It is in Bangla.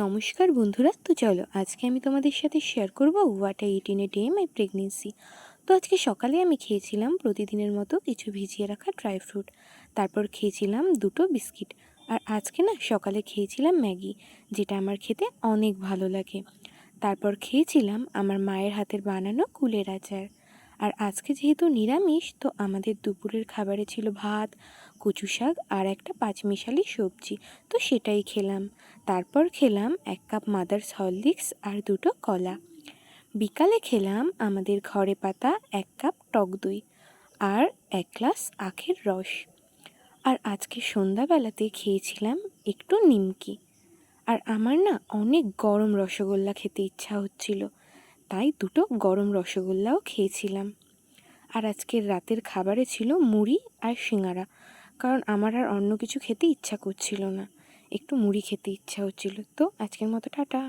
নমস্কার বন্ধুরা, তো চলো আজকে আমি তোমাদের সাথে শেয়ার করব what I it in a day my pregnancy. তো আজকে সকালে আমি খেয়েছিলাম প্রতিদিনের মতো কিছু ভিজিয়ে রাখা ড্রাই ফ্রুট, তারপর খেয়েছিলাম দুটো বিস্কিট, আর আজকে না সকালে খেয়েছিলাম ম্যাগি, যেটা আমার খেতে অনেক ভালো লাগে। তারপর খেয়েছিলাম আমার মায়ের হাতের বানানো কুলের আচার। আর আজকে যেহেতু নিরামিষ, তো আমাদের দুপুরের খাবারে ছিল ভাত, কচু শাক আর একটা পাঁচমিশালি সবজি, তো সেটাই খেলাম। তারপর খেলাম 1 কাপ মাদার্স হরলিক্স আর দুটো কলা। বিকালে খেলাম আমাদের ঘরে পাতা 1 কাপ টক দই আর 1 গ্লাস আখের রস। আর আজকে সন্ধ্যাবেলাতে খেয়েছিলাম একটু নিমকি। আর আমার না অনেক গরম রসগোল্লা খেতে ইচ্ছা হচ্ছিল, তাই দুটো গরম রসগোল্লাও খেয়েছিলাম। আর আজকের রাতের খাবারে ছিল মুড়ি আর সিঙ্গারা, কারণ আমার আর অন্য কিছু খেতে ইচ্ছা করছিল না, একটু মুড়ি খেতে ইচ্ছা হচ্ছিল। তো আজকের মতো টাটা।